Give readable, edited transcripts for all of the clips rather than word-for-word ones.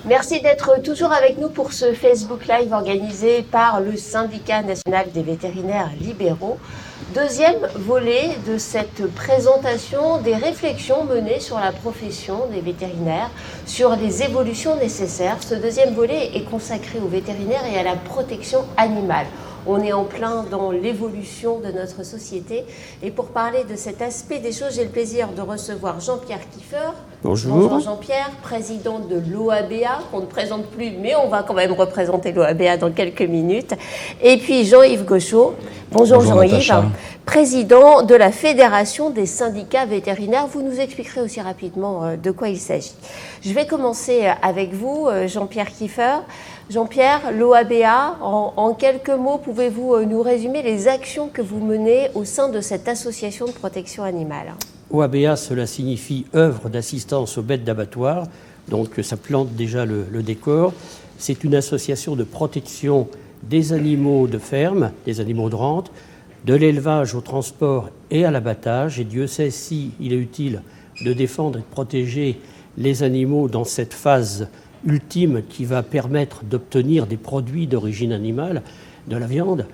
Merci d'être toujours avec nous pour ce Facebook Live organisé par le Syndicat national des vétérinaires libéraux. Deuxième volet de cette présentation des réflexions menées sur la profession des vétérinaires, sur les évolutions nécessaires. Ce deuxième volet est consacré aux vétérinaires et à la protection animale. On est en plein dans l'évolution de notre société. Et pour parler de cet aspect des choses, j'ai le plaisir de recevoir Jean-Pierre Kieffer. Bonjour. Bonjour Jean-Pierre, président de l'OABA, qu'on ne présente plus, mais on va quand même représenter l'OABA dans quelques minutes. Et puis Jean-Yves Gauchot. Bonjour Jean-Yves, président de la Fédération des syndicats vétérinaires. Vous nous expliquerez aussi rapidement de quoi il s'agit. Je vais commencer avec vous, Jean-Pierre Kieffer. Jean-Pierre, l'OABA, en quelques mots, pouvez-vous nous résumer les actions que vous menez au sein de cette association de protection animale ? OABA, cela signifie œuvre d'assistance aux bêtes d'abattoir, donc ça plante déjà le décor. C'est une association de protection des animaux de ferme, des animaux de rente, de l'élevage au transport et à l'abattage. Et Dieu sait s'il est utile de défendre et de protéger les animaux dans cette phase ultime qui va permettre d'obtenir des produits d'origine animale, de la viande.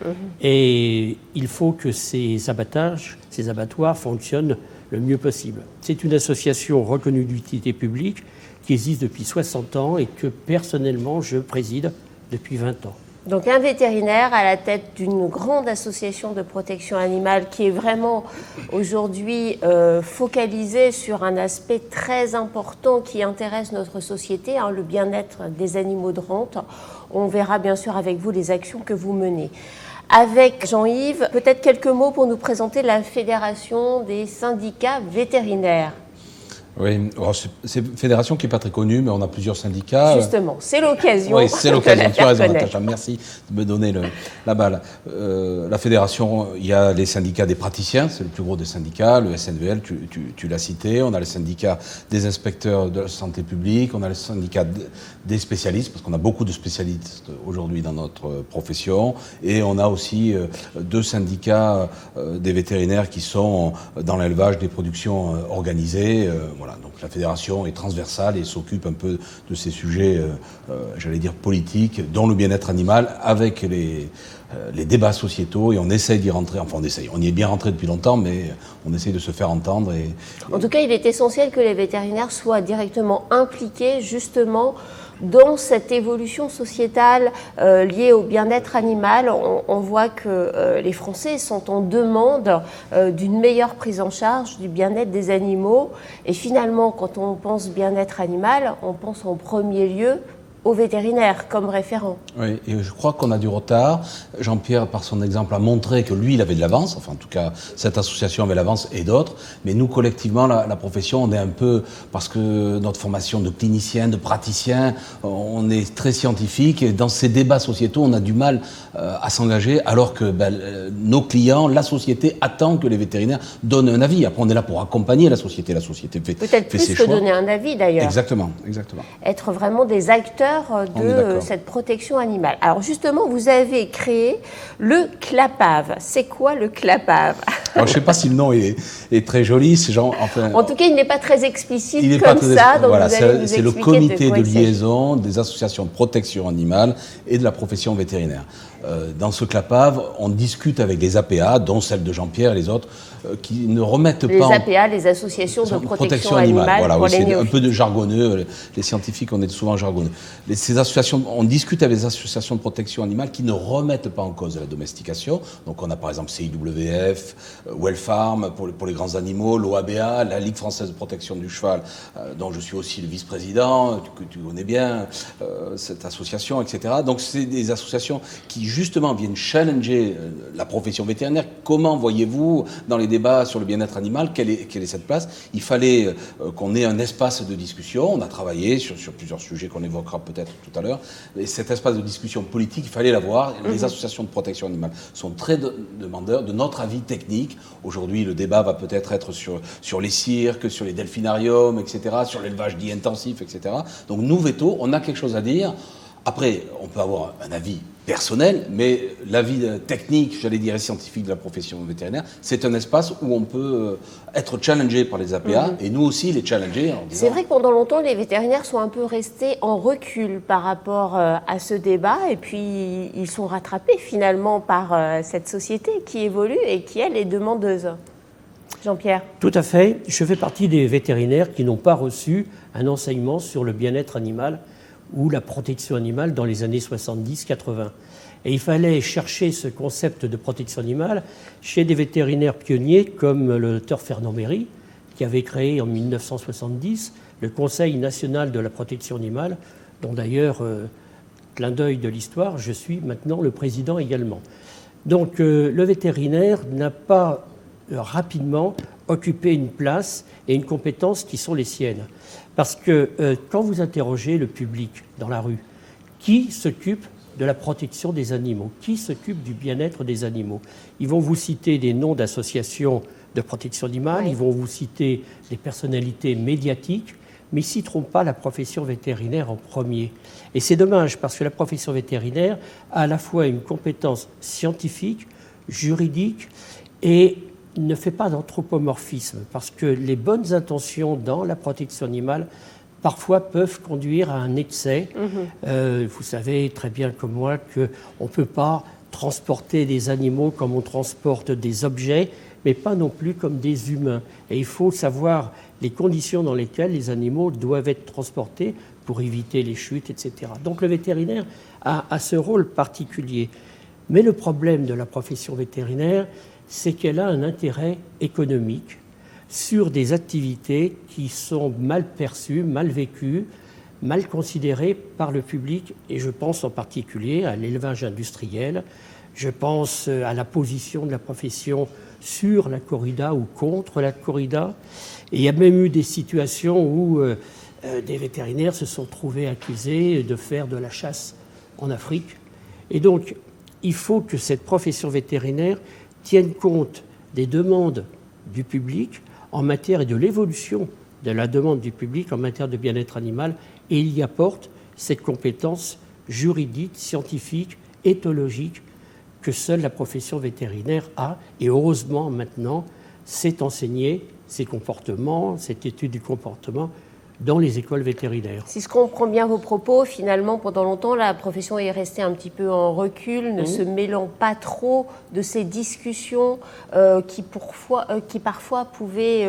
Et il faut que ces abattages, ces abattoirs fonctionnent le mieux possible. C'est une association reconnue d'utilité publique qui existe depuis 60 ans et que personnellement je préside depuis 20 ans. Donc un vétérinaire à la tête d'une grande association de protection animale qui est vraiment aujourd'hui focalisée sur un aspect très important qui intéresse notre société, le bien-être des animaux de rente. On verra bien sûr avec vous les actions que vous menez. Avec Jean-Yves, peut-être quelques mots pour nous présenter la Fédération des syndicats vétérinaires. Oui, c'est une fédération qui n'est pas très connue, mais on a plusieurs syndicats. Justement, c'est l'occasion. Oui, c'est l'occasion, tu as raison, Natacha, merci de me donner la balle. La fédération, il y a les syndicats des praticiens, c'est le plus gros des syndicats, le SNVL, tu l'as cité. On a le syndicat des inspecteurs de la santé publique, on a le syndicat des spécialistes, parce qu'on a beaucoup de spécialistes aujourd'hui dans notre profession, et on a aussi deux syndicats des vétérinaires qui sont dans l'élevage des productions organisées. Voilà, donc la fédération est transversale et s'occupe un peu de ces sujets, j'allais dire politiques, dont le bien-être animal, avec les débats sociétaux, et on essaye d'y rentrer, enfin on y est bien rentré depuis longtemps, mais on essaye de se faire entendre. En tout cas, il est essentiel que les vétérinaires soient directement impliqués justement dans cette évolution sociétale liée au bien-être animal. On voit que les Français sont en demande d'une meilleure prise en charge du bien-être des animaux. Et finalement, quand on pense bien-être animal, on pense en premier lieu aux vétérinaires comme référent. Oui, et je crois qu'on a du retard. Jean-Pierre, par son exemple, a montré que lui, il avait de l'avance. Enfin, en tout cas, cette association avait l'avance et d'autres. Mais nous, collectivement, la profession, on est un peu... Parce que notre formation de clinicien, de praticien, on est très scientifique. Et dans ces débats sociétaux, on a du mal à s'engager, alors que nos clients, la société, attend que les vétérinaires donnent un avis. Après, on est là pour accompagner la société. La société fait ses choix. Peut-être plus que donner un avis, d'ailleurs. Exactement, exactement. Être vraiment des acteurs de cette protection animale. Alors justement, vous avez créé le CLAPAV. C'est quoi le CLAPAV ? Alors, je ne sais pas si le nom est très joli. En tout cas, il n'est pas très explicite comme ça. Donc voilà, vous allez nous c'est le expliquer comité de liaison des associations de protection animale et de la profession vétérinaire. Dans ce CLAPAV, on discute avec les APA, dont celle de Jean-Pierre et les autres, qui ne remettent les pas... Les APA, les associations de protection animale. Voilà, pour oui, les c'est un peu de jargonneux. Les scientifiques, on est souvent jargonneux. Ces associations, on discute avec les associations de protection animale qui ne remettent pas en cause la domestication. Donc on a par exemple CIWF, Wellfarm pour les grands animaux, l'OABA, la Ligue française de protection du cheval, dont je suis aussi le vice-président, que tu connais bien, cette association, etc. Donc c'est des associations qui justement viennent challenger la profession vétérinaire. Comment voyez-vous dans les débats sur le bien-être animal, quelle est cette place ? Il fallait qu'on ait un espace de discussion. On a travaillé sur plusieurs sujets qu'on évoquera peut-être tout à l'heure. Et cet espace de discussion politique, il fallait l'avoir. Les associations de protection animale sont très demandeurs de notre avis technique. Aujourd'hui, le débat va peut-être être sur les cirques, sur les delphinariums, etc., sur l'élevage dit intensif, etc. Donc nous, Veto, on a quelque chose à dire. Après, on peut avoir un avis personnel, mais l'avis technique, j'allais dire, et scientifique de la profession vétérinaire, c'est un espace où on peut être challengé par les APA, et nous aussi les challenger. C'est vrai que pendant longtemps, les vétérinaires sont un peu restés en recul par rapport à ce débat, et puis ils sont rattrapés finalement par cette société qui évolue et qui, elle, est demandeuse. Jean-Pierre. Tout à fait. Je fais partie des vétérinaires qui n'ont pas reçu un enseignement sur le bien-être animal ou la protection animale dans les années 70-80. Et il fallait chercher ce concept de protection animale chez des vétérinaires pionniers comme le docteur Fernand Méry, qui avait créé en 1970 le Conseil national de la protection animale, dont d'ailleurs, clin d'œil de l'histoire, je suis maintenant le président également. Donc le vétérinaire n'a pas rapidement occupé une place et une compétence qui sont les siennes. Parce que quand vous interrogez le public dans la rue, qui s'occupe de la protection des animaux, qui s'occupe du bien-être des animaux, ils vont vous citer des noms d'associations de protection animale, ils vont vous citer des personnalités médiatiques, mais ils ne citeront pas la profession vétérinaire en premier. Et c'est dommage parce que la profession vétérinaire a à la fois une compétence scientifique, juridique et ne fait pas d'anthropomorphisme, parce que les bonnes intentions dans la protection animale parfois peuvent conduire à un excès. Vous savez très bien comme moi qu'on ne peut pas transporter des animaux comme on transporte des objets, mais pas non plus comme des humains. Et il faut savoir les conditions dans lesquelles les animaux doivent être transportés pour éviter les chutes, etc. Donc le vétérinaire a ce rôle particulier. Mais le problème de la profession vétérinaire, c'est qu'elle a un intérêt économique sur des activités qui sont mal perçues, mal vécues, mal considérées par le public. Et je pense en particulier à l'élevage industriel, je pense à la position de la profession sur la corrida ou contre la corrida. Et il y a même eu des situations où des vétérinaires se sont trouvés accusés de faire de la chasse en Afrique. Et donc, il faut que cette profession vétérinaire tiennent compte des demandes du public en matière et de l'évolution de la demande du public en matière de bien-être animal et il y apporte cette compétence juridique, scientifique, éthologique que seule la profession vétérinaire a. Et heureusement maintenant, c'est enseigné, ces comportements, cette étude du comportement dans les écoles vétérinaires. Si je comprends bien vos propos, finalement, pendant longtemps, la profession est restée un petit peu en recul, ne se mêlant pas trop de ces discussions qui parfois pouvaient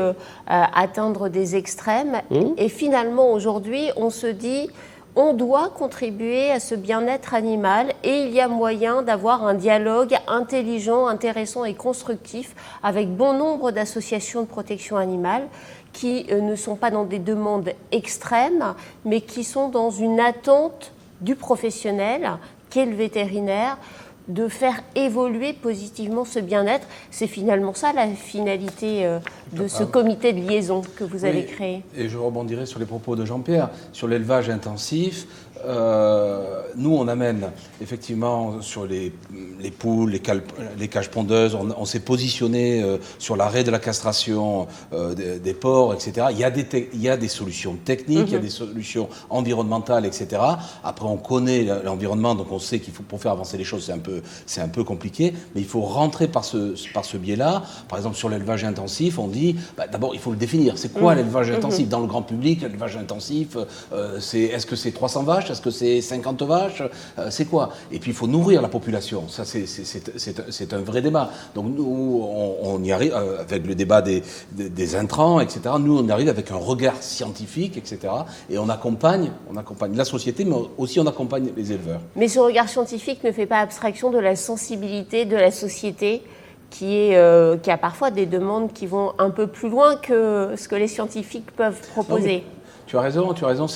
atteindre des extrêmes. Et finalement, aujourd'hui, on se dit, on doit contribuer à ce bien-être animal et il y a moyen d'avoir un dialogue intelligent, intéressant et constructif avec bon nombre d'associations de protection animale qui ne sont pas dans des demandes extrêmes, mais qui sont dans une attente du professionnel, qu'est le vétérinaire, de faire évoluer positivement ce bien-être. C'est finalement ça la finalité de ce comité de liaison que vous avez créé. Et je rebondirai sur les propos de Jean-Pierre, sur l'élevage intensif. Nous, on amène effectivement sur les poules, les cages pondeuses, on s'est positionné sur l'arrêt de la castration des porcs, etc. Il y a des solutions techniques, il y a des solutions environnementales, etc. Après, on connaît l'environnement, donc on sait qu'il faut, pour faire avancer les choses, c'est un peu compliqué, mais il faut rentrer par ce biais-là. Par exemple, sur l'élevage intensif, on dit, d'abord, il faut le définir. C'est quoi l'élevage intensif? Dans le grand public, l'élevage intensif, est-ce que c'est 300 vaches? Est-ce que c'est 50 vaches? C'est quoi? Et puis il faut nourrir la population. Ça, c'est un vrai débat. Donc nous, on y arrive avec le débat des intrants, etc. Nous, on y arrive avec un regard scientifique, etc. Et on accompagne la société, mais aussi on accompagne les éleveurs. Mais ce regard scientifique ne fait pas abstraction de la sensibilité de la société qui a parfois des demandes qui vont un peu plus loin que ce que les scientifiques peuvent proposer. Non, tu as raison.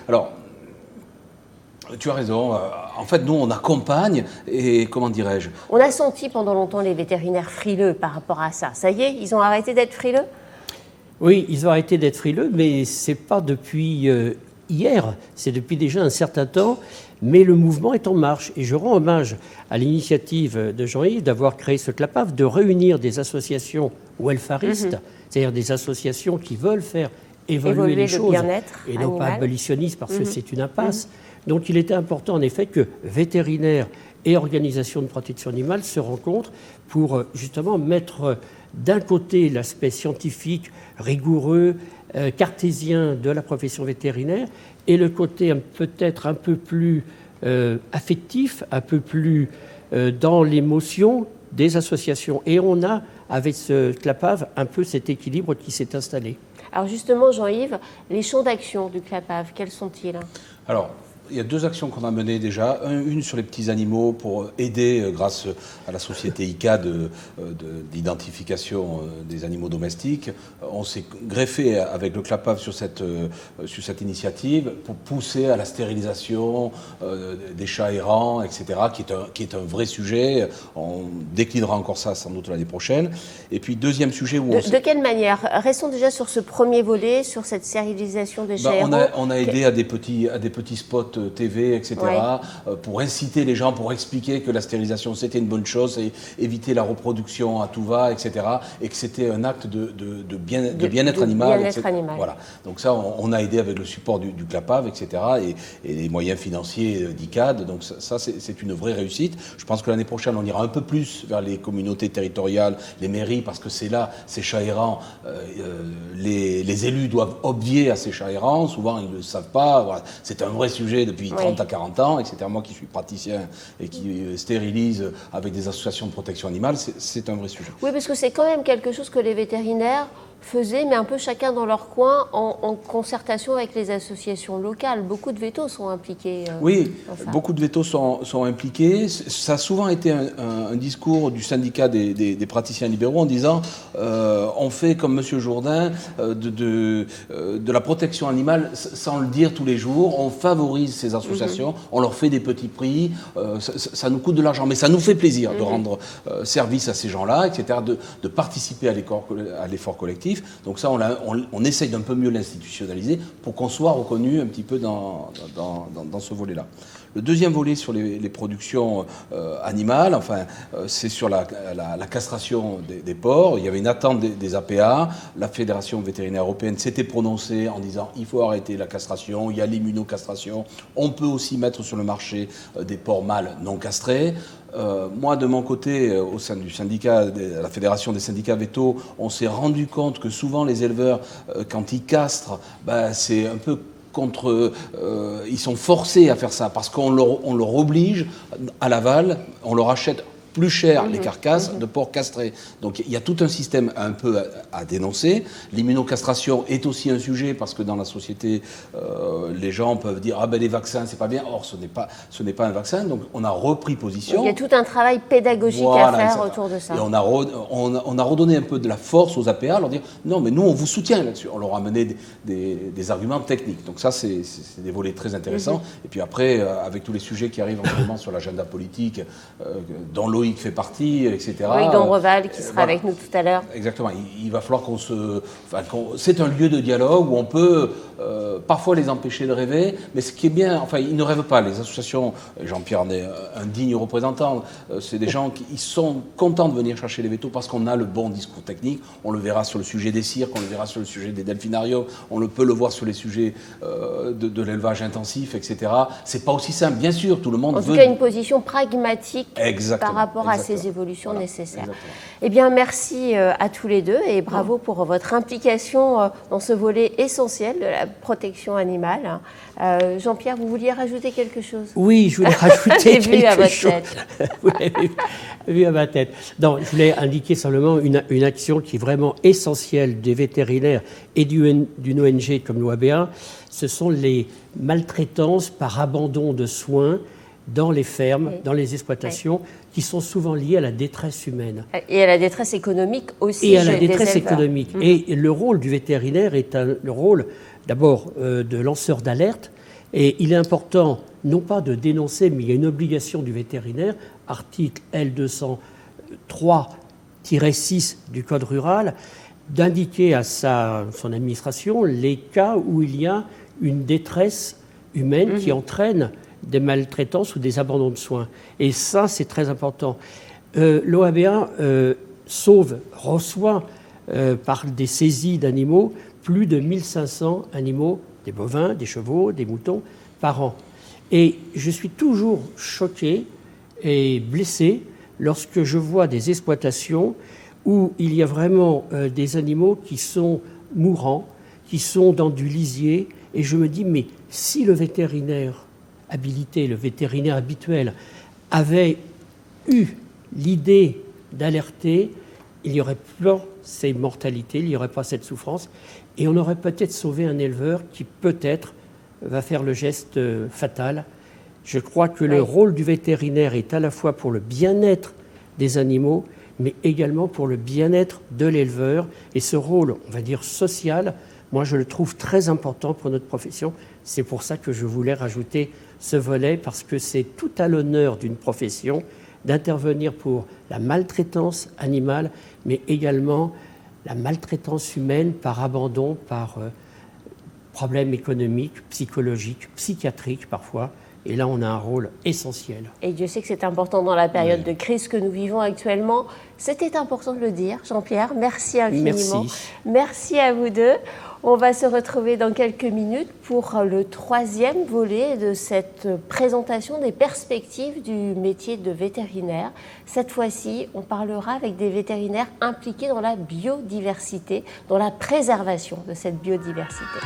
Alors, tu as raison. En fait, nous, on accompagne et, comment dirais-je... On a senti pendant longtemps les vétérinaires frileux par rapport à ça. Ça y est, ils ont arrêté d'être frileux? Oui, ils ont arrêté d'être frileux, mais ce n'est pas depuis hier, c'est depuis déjà un certain temps, mais le mouvement est en marche. Et je rends hommage à l'initiative de Jean-Yves d'avoir créé ce CLAPAF, de réunir des associations welfaristes, c'est-à-dire des associations qui veulent faire évoluer les le choses, bien-être et non pas animal. abolitionniste, parce que c'est une impasse. Donc il était important en effet que vétérinaires et organisations de protection animale se rencontrent pour justement mettre d'un côté l'aspect scientifique, rigoureux, cartésien de la profession vétérinaire, et le côté peut-être un peu plus affectif, un peu plus dans l'émotion des associations. Et on a, avec ce CLAPAV, un peu cet équilibre qui s'est installé. Alors justement, Jean-Yves, les champs d'action du CLAPAV, quels sont-ils? Alors, il y a 2 actions qu'on a menées déjà. Une sur les petits animaux pour aider, grâce à la société ICA d'identification des animaux domestiques. On s'est greffé avec le CLAPAV sur cette initiative pour pousser à la stérilisation des chats errants, etc., qui est un vrai sujet. On déclinera encore ça sans doute l'année prochaine. Et puis, deuxième sujet où de quelle manière? Restons déjà sur ce premier volet, sur cette stérilisation des chats errants. On a aidé à des petits spots TV, etc., pour inciter les gens, pour expliquer que la stérilisation c'était une bonne chose, et éviter la reproduction à tout va, etc., et que c'était un acte de bien-être animal. Voilà. Donc ça, on a aidé avec le support du CLAPAV, etc., et les moyens financiers d'ICAD. Donc ça, c'est une vraie réussite. Je pense que l'année prochaine, on ira un peu plus vers les communautés territoriales, les mairies, parce que c'est là, ces chats errants, les élus doivent obvier à ces chats errants. Souvent, ils ne le savent pas. Voilà. C'est un vrai sujet depuis 30 à 40 ans, etc. Moi qui suis praticien et qui stérilise avec des associations de protection animale, c'est un vrai sujet. Oui, parce que c'est quand même quelque chose que les vétérinaires faisaient, mais un peu chacun dans leur coin, en concertation avec les associations locales. Beaucoup de vétos sont impliqués. Oui, beaucoup de vétos sont impliqués. Ça a souvent été un discours du syndicat des praticiens libéraux en disant on fait comme M. Jourdain de la protection animale sans le dire tous les jours. On favorise ces associations, on leur fait des petits prix, ça nous coûte de l'argent, mais ça nous fait plaisir de rendre service à ces gens-là, etc., de participer à l'effort collectif. Donc ça, on essaye d'un peu mieux l'institutionnaliser pour qu'on soit reconnu un petit peu dans ce volet-là. Le deuxième volet sur les productions animales, enfin, c'est sur la castration des porcs. Il y avait une attente des APA. La Fédération vétérinaire européenne s'était prononcée en disant il faut arrêter la castration, il y a l'immunocastration. On peut aussi mettre sur le marché des porcs mâles non castrés. Moi, de mon côté, au sein du syndicat, de la Fédération des syndicats vétos, on s'est rendu compte que souvent les éleveurs, quand ils castrent, c'est un peu ils sont forcés à faire ça parce qu'on leur oblige à l'aval, on leur achète plus cher les carcasses de porcs castrés. Donc il y a tout un système un peu à dénoncer. L'immunocastration est aussi un sujet parce que dans la société, les gens peuvent dire les vaccins c'est pas bien. Or ce n'est pas un vaccin. Donc on a repris position. Il y a tout un travail pédagogique à faire autour de ça. Et on a redonné un peu de la force aux APA, leur dire non mais nous on vous soutient là-dessus. On leur a amené des arguments techniques. Donc ça c'est des volets très intéressants. Et puis après avec tous les sujets qui arrivent en ce moment sur l'agenda politique, dont Loïc fait partie, etc. Loïc Dombreval qui sera avec nous tout à l'heure. Exactement. Il va falloir c'est un lieu de dialogue où on peut parfois les empêcher de rêver, mais ce qui est bien, enfin, ils ne rêvent pas. Les associations, Jean-Pierre en est un digne représentant, c'est des gens qui sont contents de venir chercher les vétos parce qu'on a le bon discours technique. On le verra sur le sujet des cirques, on le verra sur le sujet des delphinariums, peut le voir sur les sujets de l'élevage intensif, etc. C'est pas aussi simple, bien sûr, tout le monde veut... En tout cas, une position pragmatique par rapport à ces évolutions nécessaires. Exactement. Eh bien, merci à tous les deux et bravo pour votre implication dans ce volet essentiel de la protection animale. Jean-Pierre, vous vouliez rajouter quelque chose? Oui, je voulais rajouter quelque chose. Vous l'avez vu à ma tête. Non, je voulais indiquer simplement une action qui est vraiment essentielle des vétérinaires et d'une ONG comme l'OABA. Ce sont les maltraitances par abandon de soins dans les fermes, dans les exploitations, qui sont souvent liées à la détresse humaine. Et à la détresse économique aussi. Et à la détresse économique. Et le rôle du vétérinaire est le rôle, d'abord, de lanceur d'alerte. Et il est important, non pas de dénoncer, mais il y a une obligation du vétérinaire, article L203-6 du Code rural, d'indiquer à son administration les cas où il y a une détresse humaine qui entraîne des maltraitances ou des abandons de soins. Et ça, c'est très important. L'OABA reçoit par des saisies d'animaux plus de 1500 animaux, des bovins, des chevaux, des moutons, par an. Et je suis toujours choqué et blessé lorsque je vois des exploitations où il y a vraiment des animaux qui sont mourants, qui sont dans du lisier, et je me dis, mais si le vétérinaire habilité, le vétérinaire habituel, avait eu l'idée d'alerter, il n'y aurait pas ces mortalités, il n'y aurait pas cette souffrance, et on aurait peut-être sauvé un éleveur qui peut-être va faire le geste fatal. Je crois que le rôle du vétérinaire est à la fois pour le bien-être des animaux, mais également pour le bien-être de l'éleveur. Et ce rôle, on va dire social, moi je le trouve très important pour notre profession. C'est pour ça que je voulais rajouter ce volet, parce que c'est tout à l'honneur d'une profession d'intervenir pour la maltraitance animale, mais également la maltraitance humaine par abandon, par problèmes économiques, psychologiques, psychiatriques parfois. Et là, on a un rôle essentiel. Et Dieu sait que c'est important dans la période de crise que nous vivons actuellement. C'était important de le dire, Jean-Pierre. Merci infiniment. Merci à vous deux. On va se retrouver dans quelques minutes pour le 3e volet de cette présentation des perspectives du métier de vétérinaire. Cette fois-ci, on parlera avec des vétérinaires impliqués dans la biodiversité, dans la préservation de cette biodiversité.